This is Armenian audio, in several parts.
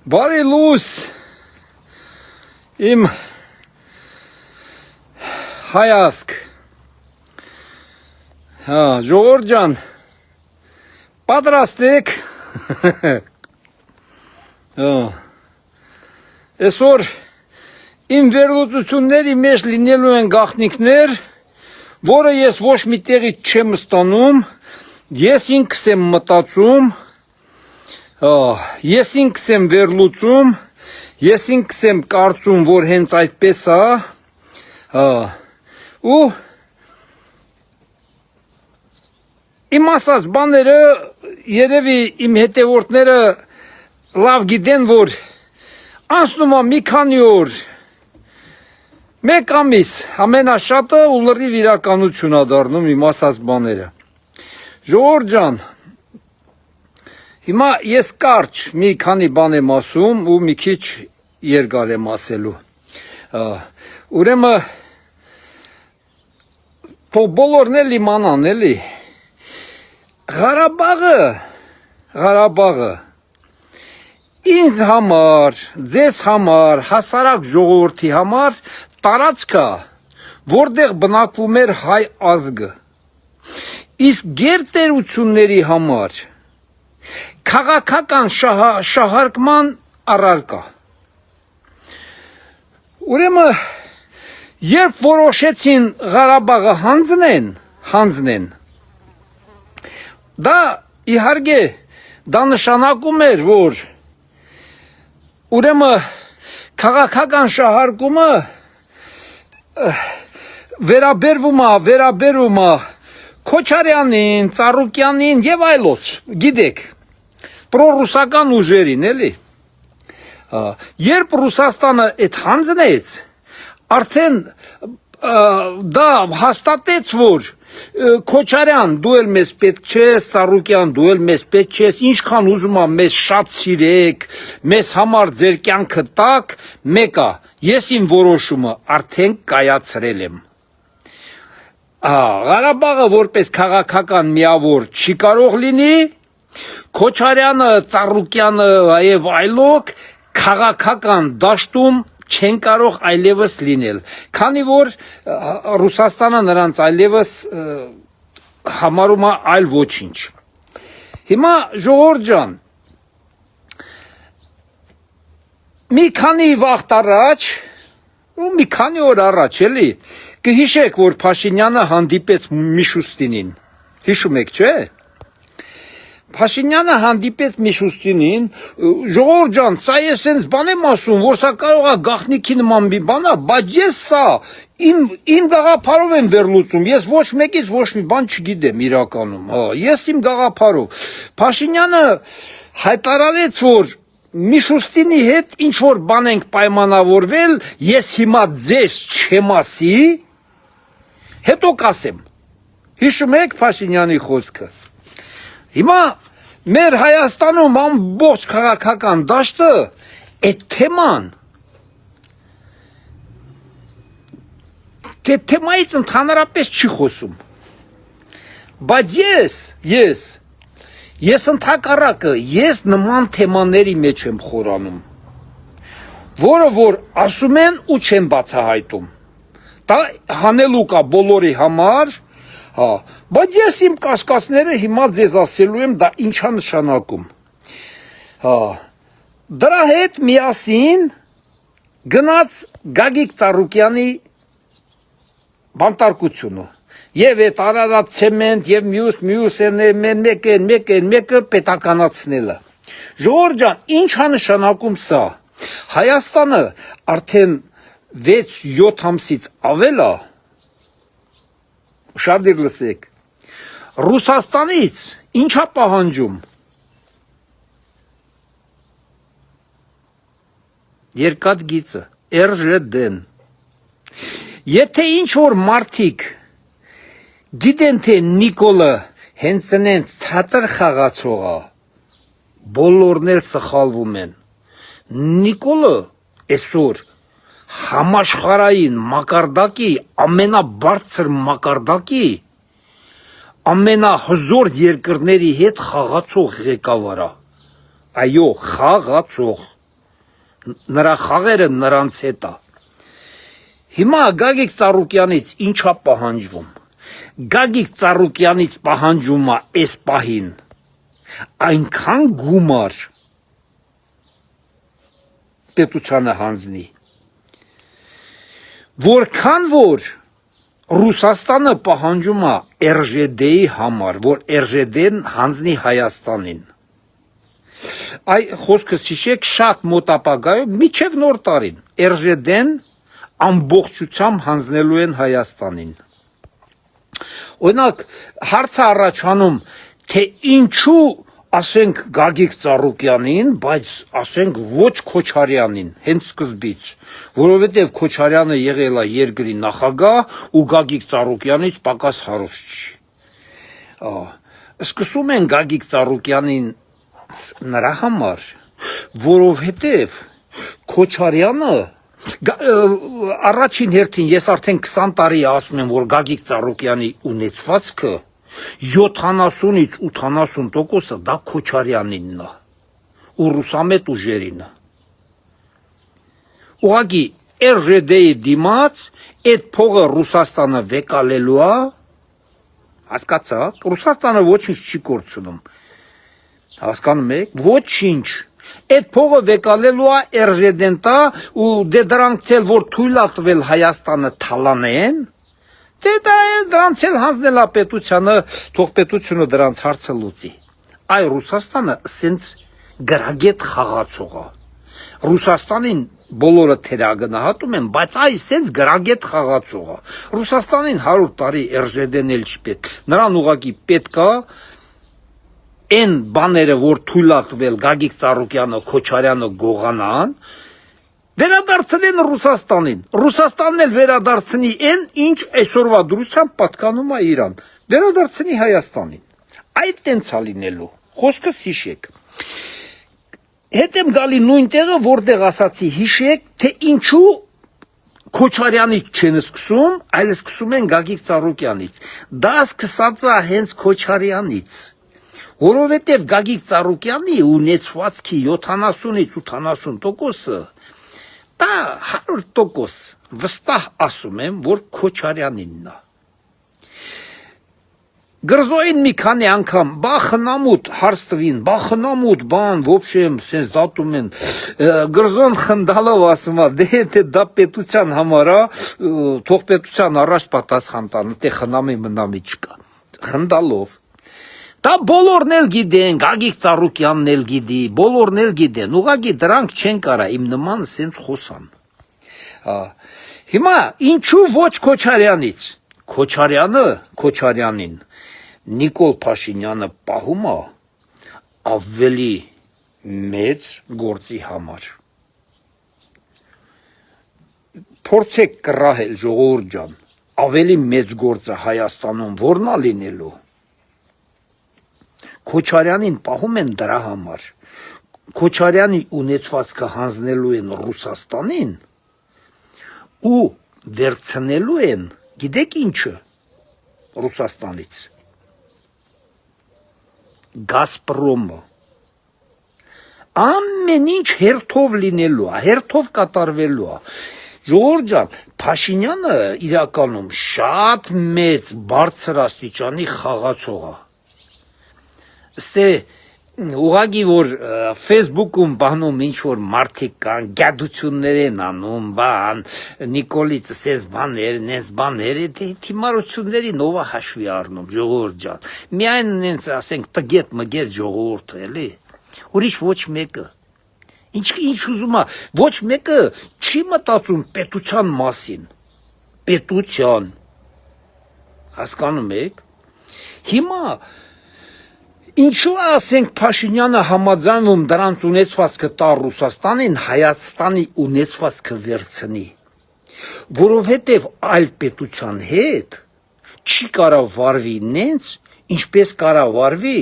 Բարի լույս իմ հայացք ժողովուրդ ջան պատրաստ եք այսօր իմ վերլուծությունների մեջ լինելու են գաղտնիքներ, որը ես ոչ մի տեղից չեմ ստանում, ես ինքս եմ մտածում, ես ինքս եմ վերլուծում, ես ինքս եմ կարծում, որ հենց այդպես է, ու իմ ասած բաները երևի իմ հետևորդները լավ գիտեն, որ անցնում է մի քանի օր, մեկ ամիս ամենաշատը ու լրիվ իրականություն է դառնում իմ ասած բաները։ Ժողովուրդ ջան, հիմա ես կարճ մի քանի բան եմ ասում ու մի քիչ երկար եմ ասելու։ Ուրեմն թող բոլորն էլ իմանան, էլի։ Ղարաբաղը ինձ համար, ձեզ համար, հասարակ ժողովրդի համար տարածք է, որտեղ բնակվում էր հայ ազգը։ Իսկ գերտերությունների համար քաղաքական շահարկման առարկա։ Ուրեմն, երբ որոշեցին Ղարաբաղը հանձնեն, դա իհարկե դա նշանակում էր, որ ուրեմն քաղաքական շահարկումը վերաբերում է Քոչարյանին, Ծառուկյանին եւ այլոց, գիտեք, պրոռուսական ուժերին, էլի։ Երբ Ռուսաստանը այդ հանձնեց, արդեն դա հաստատեց, որ Քոչարյան, դու էլ մեզ պետք չես, Ծառուկյան, դու էլ մեզ պետք չես, ինչքան ուզում ա մեզ շատ սիրեք, մեզ համար ձեր կյանքը տաք, մեկ է, ես իմ որոշումը արդեն կայացրել եմ։ Ղարաբաղը որպես քաղաքական միավոր չի կարող լինի, Քոչարյանը, Ծառուկյանը եւ այլոք քաղաքական դաշտում չեն կարող այլևս լինել, քանի որ Ռուսաստանը նրանց այլևս համարում է այլ ոչինչ։ Հիմա ժողովուրդ ջան, մի քանի վաղ առաջ, ու մի քանի օր առաջ, էլի, կհիշեք, որ Փաշինյանը հանդիպեց Միշուստինին, հիշում եք, չէ՞։ Փաշինյանը հանդիպեց Միշուստինին, ժողովուրդ ջան, սա ես հենց բան եմ ասում, որ սա կարող է գաղտնիքի նման մի բան է, բայց ես սա իմ գաղափարով եմ վերլուծում, ես ոչ մեկից ոչ մի բան չգիտեմ իրականում, ես իմ գաղափարով։ Փաշինյանը հայտարարեց, որ Միշուստինի հետ ինչ որ բան ենք պայմանավորվել, ես հիմա ձեզ չեմ ասի, հետո կասեմ։ Հիշում եք Փաշինյանի խոսքը։ Հիմա մեր Հայաստանում ամբողջ քաղաքական դաշտը այդ թեման, թեմայից ընդհանրապես չի խոսում։ Բայց ես ընդհակառակը, ես նման թեմաների մեջ եմ խորանում, որը որ ասում են ու չեն բացահայտում։ Դա հանելուկ է բոլորի համար, բայց ես իմ կասկածները հիմա ձեզ ասելու եմ, դա ինչա նշանակում։ Դրա հետ միասին գնաց Գագիկ Ծառուկյանի բանտարկությունը, եւ այդ Արարատ ցեմենտ եւ մեկը պետականացնելը։ Ժողովուրդ ջան, ինչա նշանակում սա։ Հայաստանը արդեն 6-7 ամսից ավել է, ուշադիր լսեք, Ռուսաստանից ինչա պահանջում։ Երկաթ գիծը, RЖD-ն։ Եթե ինչ որ մարդիկ գիտեն, թե Նիկոլը հենց նենց ցածր խաղացող է, բոլորն էլ սխալվում են։ Նիկոլը այսօր համաշխարհային մակարդակի, ամենաբարձր մակարդակի, ամենահզոր երկրների հետ խաղացող ղեկավար է։ Այո, խաղացող։ նրա խաղերը նրանց հետ է։ Հիմա Գագիկ Ծառուկյանից ինչա պահանջվում։ Գագիկ Ծառուկյանից պահանջում է այս պահին այնքան գումար պետությանը հանձնի, որքան որ Ռուսաստանը պահանջում է RŽD-ի համար, որ RŽD-ն հանձնի Հայաստանին։ Այ խոսքս հիշեք շատ մոտ ապագայում միջև նոր տարին RŽD-ն ամբողջությամբ հանձնելու են Հայաստանին։ Օրինակ հարցը առաջանում, թե ինչու ասենք Գագիկ Ծառուկյանին, բայց ասենք ոչ Քոչարյանին, հենց սկզբից, որովհետև Քոչարյանը եղել է երկրի նախագահ ու Գագիկ Ծառուկյանից պակաս հարուստ չի։ Սկսում են Գագիկ Ծառուկյանին նրա համար, որովհետև Քոչարյանը առաջին հերթին ես արդեն 20 տարի ասում եմ, որ Գագիկ Ծառուկյանի ունեցվածքը 70-ից 80% դա Քոչարյանինն է ու ռուսամետ ուժերինը։ Ուղղակի RЖD-ի դիմաց այդ փողը Ռուսաստանը վեկալելու է, հասկացաք, Ռուսաստանը ոչինչ չի կորցնում, հասկանում եք, ոչինչ, այդ փողը վեկալելու է RЖD-ն տա ու դե դրանք էլ որ թույլ է տվել Հայաստանը թալանեն, դե դրանց էլ հանձնել է պետությանը, թող պետությունը դրանց հարցը լուծի։ Այ Ռուսաստանը սենց գրագետ խաղացող է։ Ռուսաստանին բոլորը թերագնահատում են, բայց այ սենց գրագետ խաղացող է։ Ռուսաստանին 100 տարի RЖD-ն էլ չպետք։ Նրան ուղղակի պետք է այն բաները, որ թույլ է տվել Գագիկ Ծառուկյանը, Քոչարյանը գողանան, վերադարձնեն Ռուսաստանին։ Ռուսաստանն էլ վերադարձնի այն, ինչ այսօրվա դրությամբ պատկանում է Իրան։ Վերադարձնի Հայաստանին։ Այդ տենց է լինելու։ Խոսքս հիշեք։ Հետ եմ գալի նույն տեղը, որտեղ ասացի, հիշեք, թե ինչու Քոչարյանից չեն սկսում, այլ սկսում են Գագիկ Ծառուկյանից։ Դա սկսած է հենց Քոչարյանից։ Որովհետև Գագիկ Ծառուկյանի ունեցվածքի 70-ից 80%-ը դա 100% վստահ ասում եմ, որ Քոչարյանինն է։ Գրզոյին մի քանի անգամ, բա խնամուտ հարց տվին, բա խնամուտ բան, ոբշեմ, սենց դատում են, գրզոն խնդալով ասում է, դե դա պետության համար է, թող պետության առաջ պատասխան տան, դե խնամի մնամի չկա, խնդալով։ Դա բոլորն էլ գիտեն, Գագիկ Ծառուկյանն էլ գիտի, բոլորն էլ գիտեն, ուղղակի դրանք չեն կարա, իմ նման սենց խոսան։ Հիմա, ինչու ոչ Քոչարյանից, Քոչարյանին, Նիկոլ Փաշինյանը պահում է ավելի մեծ գործի համար։ Փորձեք կռահել, ժողովուրդ ջան, ավելի մեծ գործը Հայաստանում որն է լինելու։ Քոչարյանին պահում են դրա համար։ Քոչարյանի ունեցվածքը հանձնելու են Ռուսաստանին ու վերցնելու են, գիտեք ինչը, Ռուսաստանից։ Գազպրոմը։ Ամեն ինչ հերթով լինելու է, հերթով կատարվելու է։ Ժողովուրդ ջան, Փաշինյանը իրականում շատ մեծ բարձր աստիճանի խաղացող է։ Ստե ուղղակի որ Facebook-ում բանում ինչ որ մարդիկ կան, գյադություններ են անում, բան, Նիկոլից սես բաներ, նես բաներ, դե թիմարություններին ով է հաշվի առնում, ժողովուրդ ջան։ Միայն նենց ասենք տգետ մգետ ժողովուրդը էլի։ Ուրիշ ոչ մեկը։ Ինչ ուզում է, ոչ մեկը չի մտածում պետության մասին։ Պետության։ Հասկանում եք։ Հիմա ինչու ասենք Փաշինյանը համաձայնվում դրանց ունեցվածքը տա Ռուսաստանին, Հայաստանի ունեցվածքը վերցնի, որովհետև այլ պետության հետ չի կարող վարվի նենց, ինչպես կարող վարվի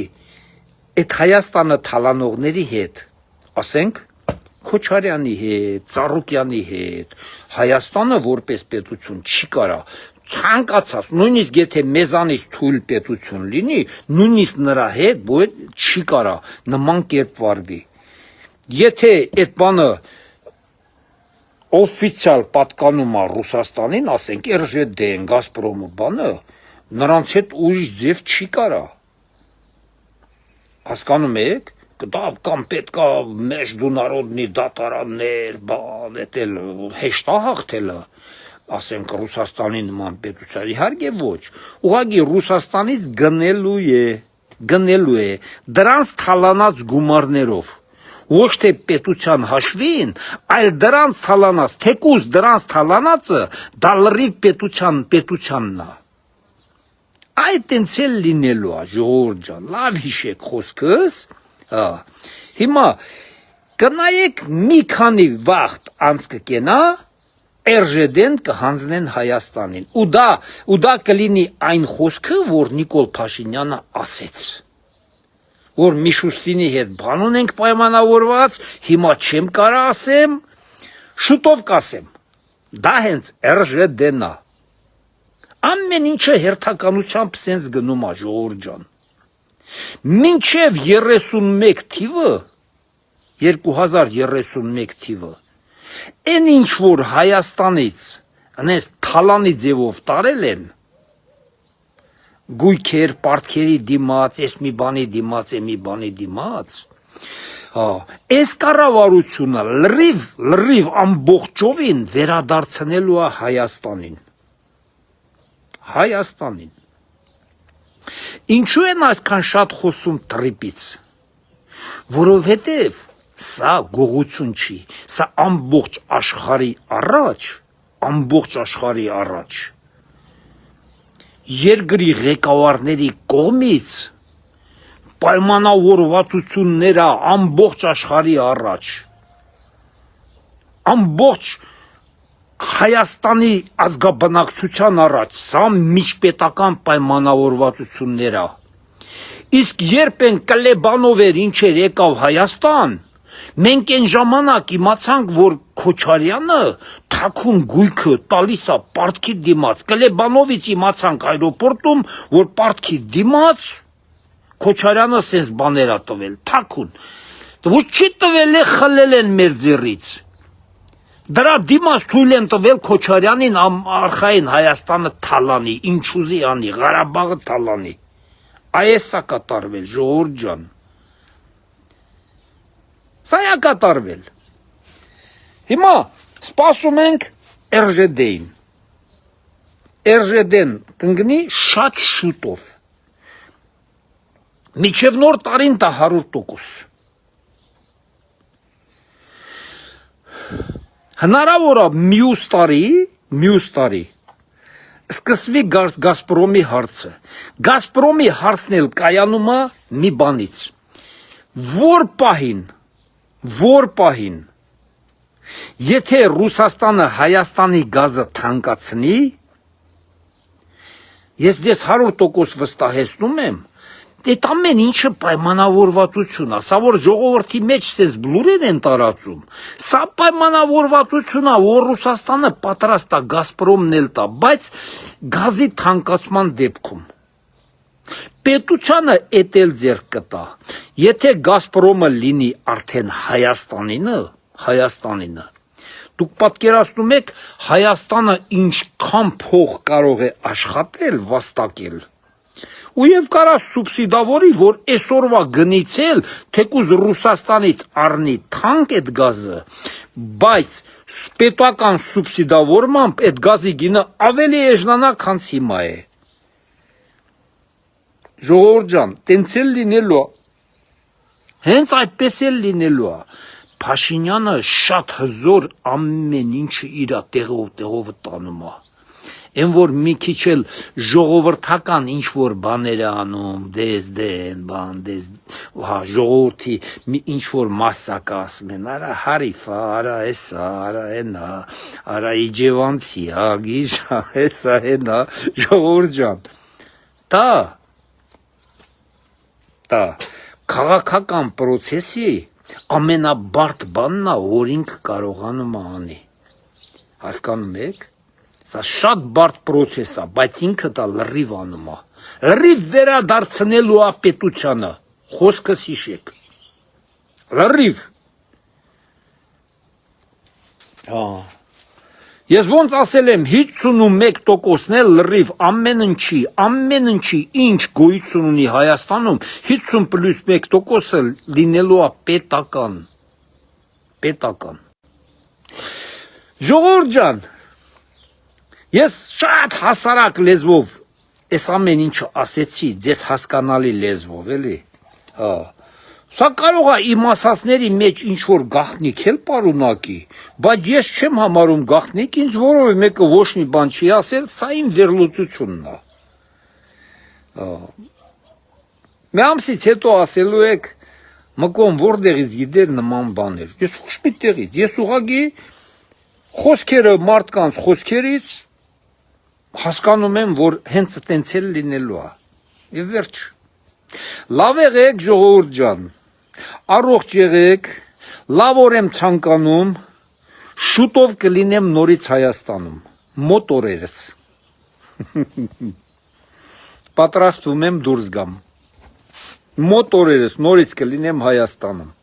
այդ Հայաստանը թալանողների հետ, ասենք Քոչարյանի հետ, Ծառուկյանի հետ, Հայաստանը որպես պետություն չի կարող ցանկացած, նույնիսկ եթե մեզանից թույլ պետություն լինի, նույնիսկ նրա հետ չի կարա նման կերպ վարվի։ Եթե այդ բանը օֆիցիալ պատկանում է Ռուսաստանին, ասենք RŽD-ն, Գազպրոմը բանը, նրանց հետ ուրիշ ձև չի կարա։ Հասկանում եք, դա կամ պետքա մեջդունարոդնի դատարաններ, բան, էտել հեշտա հաղթելը, ասենք Ռուսաստանի նման պետության, իհարկե ոչ, ուղղակի Ռուսաստանից գնելու է դրանց թալանած գումարներով, ոչ թե պետության հաշվին, այլ դրանց թալանած, թեկուզ դրանց թալանածը դա լրիվ պետությանն է։ Այդ տենց էլ լինելու է, ժողովուրդ ջան, լավ հիշեք խոսքս, հիմա կնայեք մի քանի վաղ անց կկենա, RЖD-ն կհանձնեն Հայաստանին, ու դա կլինի այն խոսքը, որ Նիկոլ Փաշինյանը ասեց, որ Միշուստինի հետ բան ունենք պայմանավորված, հիմա չեմ կարա ասեմ, շուտով կասեմ, դա հենց RЖD-ն է, ամեն ինչը հերթականությամբ սենց գնում է, ժողովուրդ ջան, մինչև 31 թիվը, 2031 թիվը, Են ինչ որ Հայաստանից անես թալանի ձևով տարել են գույքեր, պարտքերի դիմաց, ես մի բանի դիմաց, մի բանի դիմաց, այս կառավարությունը լրիվ ամբողջովին վերադարձնելու է Հայաստանին։ Ինչու են այսքան շատ խոսում տրիպից, որովհետև Սա գողություն չի, սա ամբողջ աշխարհի առաջ, երկրի ղեկավարների կողմից պայմանավորվածությունները ամբողջ աշխարհի առաջ, ամբողջ Հայաստանի ազգաբնակչության առաջ, սա միջպետական պայմանավորվածությունները, իսկ երբ են Կլեբանով էր ինչեր եկավ Հայաստան, մենք այն ժամանակ իմացանք, որ Քոչարյանը թաքուն գույքը տալիս է պարտքի դիմաց, Կլեբանովից իմացանք այրոպորտում, որ պարտքի դիմաց Քոչարյանը սենց բաներ է տվել, թաքուն, ոչ չի տվել է խլել են մեր ձեռից, դրա դիմաց թույլ են տվել Քոչարյանին արխային Հայաստանը թալանի, ինչ ուզի անի, Ղարաբաղը թալանի, այս է կատարվել, ժողովուրդ ջան, Սա է կատարվել։ Հիմա սպասում ենք RЖD-ին։ RЖD-ն կընկնի շատ շուտով։ Մինչև նոր տարին դա 100%։ Հնարավոր է մյուս տարի սկսվի Գազպրոմի հարցը։ Գազպրոմի հարցն էլ կայանում է մի բանից։ Որ պահին, եթե Ռուսաստանը Հայաստանի գազը թանկացնի, ես ձեզ 100% վստահեցնում եմ, այդ ամեն ինչը պայմանավորվածություն է, սա որ ժողովրդի մեջ սենց բլուրեր են տարածում, սա պայմանավորվածություն է, որ Ռուսաստանը պատրաստ է Գազպրոմն էլ տա, բայց գազի թանկացման դեպքում Պետությանը էտ էլ ձեռք կտա, եթե Գազպրոմը լինի արդեն Հայաստանինը, դուք պատկերացնում եք Հայաստանը ինչքան փող կարող է աշխատել, վաստակել, ու և կարա սուբսիդավորի, որ այսօրվա գնից էլ, թեկուզ Ռուսաստանից առնի թանկ էդ գազը, բայց պետական սուբսիդավորմամբ էդ գազի գինը ավելի էժնանա, քան հիմա է։ Ժողովուրդ ջան, տենց էլ լինելու է, հենց այդպես էլ լինելու է, Փաշինյանը շատ հզոր ամեն ինչը իրա տեղով տանում է, են որ մի քիչ էլ ժողովրդական ինչ-որ բաներ է անում, ժողովրդի ինչ-որ մասսակը ասում են, արա հարիֆա, արա էսա, արա ենա, արա իջևանցի, գիժա, էսա ենա, ժողովուրդ ջան, դա քաղաքական պրոցեսի ամենաբարդ բանն է, որ ինքը կարողանում է անի, հասկանում եք, սա շատ բարդ պրոցես է, բայց ինքը դա լրիվ անում է, լրիվ վերադարձնելու է պետությանը, խոսքս հիշեք, լրիվ, Ես ոնց ասել եմ 51%-ն էլ լրիվ ամեն ինչի ինչ գոյություն ունի Հայաստանում 50+1%-ը լինելու է պետական Ժողովուրդ ջան ես շատ հասարակ լեզվով այս ամեն ինչը ասեցի ձեզ հասկանալի լեզվով էլի Սա կարող է իմասածների մեջ ինչ-որ գաղտնիք էլ պարունակի, բայց ես չեմ համարում գաղտնիք, ինձ որով մեկը ոչ մի բան չի ասել, սա իմ վերլուծությունն է։ Մի ամսից հետո ասելու եք, մկոն որտեղից գիտեր նման բաներ։ Ես ոչ մի տեղից, ես ուղղակի խոսքերը մարդկանց խոսքերից հասկանում եմ, որ հենց այդպես էլ լինելու է։ Եվ վերջ։ Լավ եղեք ժողովուրդ ջան, առողջ եղեք, լավ օր եմ ցանկանում, շուտով կլինեմ նորից Հայաստանում, մոտ օրերս, պատրաստվում եմ դուրս գամ, մոտ օրերս նորից կլինեմ Հայաստանում,